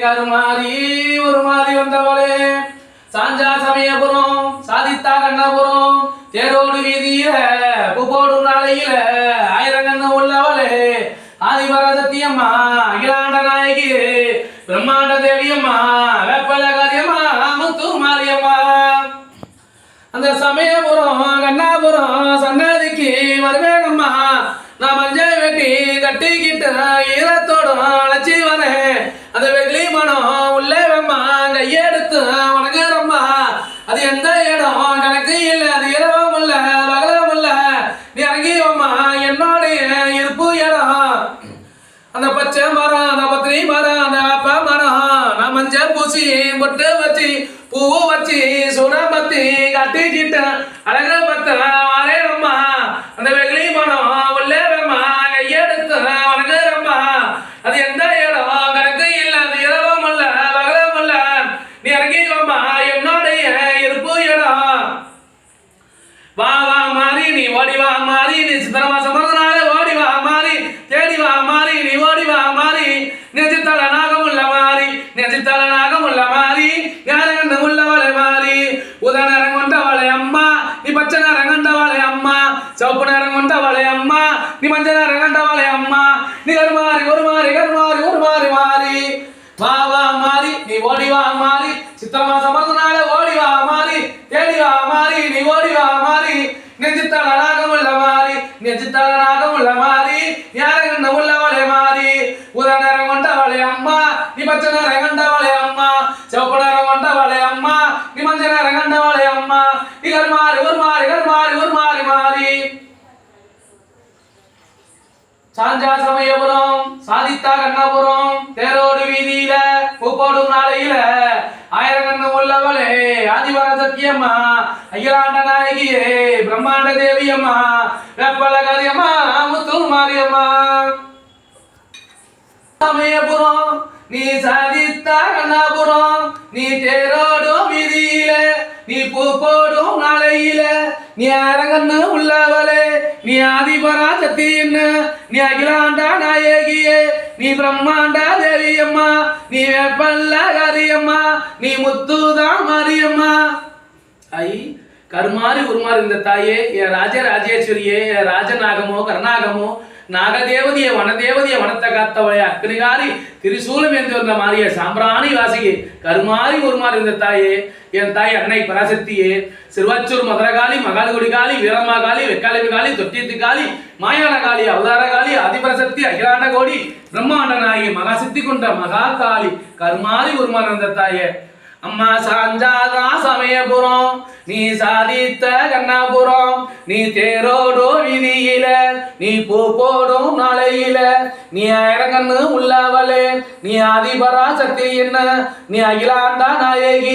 கருமாறி ஒரு மாறி வந்தவளே சாஞ்சா சமயபுரம் சாதித்தா கண்ணபுரம் தேரோடு வீதியில பூப்போடும் நாளையில ஆயிரங்கண்ண உள்ளவளே ஆதிபராசக்தியம்மா அகிலாண்ட நாயகியே பிரம்மாண்ட தேவியம்மா வேப்பல காரியம்மா முத்து மாரியம்மா அந்த சமயபுரம் கண்ணாபுரம் சன்னதிக்கு வருவேனம்மா நான் மஞ்சள் வெட்டி கட்டிக்கிட்டு ஈரத்தோடும் அழைச்சி வரேன் அந்த வெள்ளி மனம் உள்ளே வெம்மா கையெடுத்து வணங்குறம்மா அது எந்த இடம் கணக்கு இல்லை அது இரவும் இல்லை பகலும் இல்லை நீ இறங்கியம்மா என்னுடைய இருப்பு இடம் அந்த பச்சை மரம் அந்த பத்திரி மரம் அந்த வேப்ப மரம் நான் மஞ்சள் பூசி பொட்டு வச்சு பூவு வச்சு சுடபத்தி கட்டிக்கிட்ட அழக பத்த வரேனம்மா அந்த வெள்ளி மனம் உள்ளே வெம்மா கையெடுத்து வணங்குறம்மா அது எந்த இடம் கணக்கு இல்லை அது இரவும் இல்லை பகலும் இல்லை நீ இறங்கியம்மா என்னுடைய இருப்பு இடம் வா வா மாறி நீ ஓடி வா மாறி நீ சித்திர மாசம் பிறந்தனால ஓடி வா மாறி தேடி வா மாறி நீ ஓடி வா மாறி நெஞ்சித்தல நாகம் உள்ள மாறி நெஞ்சித்தல நாகம் உள்ள மாறி யாரங்கண்ட உள்ளவளை மாறி உத நேரம் கொண்டவளை அம்மா நீ பச்சை நேரம் கண்டவளை அம்மா சிவப்பு நேரம் கொண்டவளை அம்மா நீ மஞ்சள் நேரம் கண்டவளை அம்மா நீ கருமாறி ஒரு மாறி கருமாறி ஒரு மாறி மாறி வா வா மாறி நீ ஓடி வா மாறி சித்திர மாசம் பிறந்தனால ஓடி வா மாறி தேடி வா மாறி நீ ஓடி வா மாறி நெஞ்சித்தல நாகம் உள்ள மாறி நெஞ்சித்தல நாகம் உள்ள மாறி யாரங்கண்ட உள்ளவளை மாறி உத நேரம் கொண்டவளை அம்மா நீ பச்சை நேரம் கண்டவளை அம்மா சிவப்பு நேரம் கொண்டவளை அம்மா நீ மஞ்சள் நேரம் கண்டவளை அம்மா நீ கருமாறி ஒரு மாறி கருமாறி ஒரு மாறி மாறி சாஞ்சா சமயபுரம் சாதித்தா கண்ணபுரம் தேரோடு வீதியில பூப்போடும் நாளையில ஆயிரங்கண்ண உள்ளவளே ஆதிபராசக்தியம்மா அகிலாண்ட நாயகியே பிரம்மாண்ட தேவியம்மா வேப்பல காரியம்மா முத்து மாரியம்மா சமயபுரம் நீ சாதித்தா கண்ணபுரம் நீ தேரோடும் வீதியில நீ பூப்போடும் நாளையில நீ அரங்கண்ணு உள்ளவளே நீ ஆதிபராசக்தின்னு நீ அகிலாண்டா நாயகியே நீ பிரம்மாண்ட தேவியம்மா நீ வேப்பல்ல காரியம்மா நீ முத்துதா மாரியம்மா ஐ கருமாறி உருமாறி இந்த தாயே என் ராஜராஜேஸ்வரியே என் ராஜநாகமோ கர்நாகமோ நாகதேவதிய வனதேவதிய வனத்தை காத்தவளே அக்னிகாரி திரிசூலம் என்று வந்த மாறிய சாம்பிராணி வாசிகே கருமாறி உருமாறி இந்த தாயே என் தாய் அன்னை பராசக்தியே சிறுவச்சூர் மதுரகாளி மகால்குடி காளி வீரமாகாளி வெக்காலவி காளி தொட்டியத்து காளி மாயான காளி அவதார காளி ஆதிபராசக்தி அகிலாண்ட கோடி பிரம்மாண்ட நாயகி மகாசக்தி கொண்ட மகா காளி கருமாறி உருமாறி இந்த தாயே அம்மா சாஞ்சாதா சமயபுரம் நீ சாதித்த கண்ணபுரம் நீ தேரோடோ வீதியில நீ பூப்போடும் நாளையில நீ ஆயிரங்கண்ணு உள்ளவளே நீ ஆதிபராசக்தி என்ன நீ அகிலாண்டா நாயகி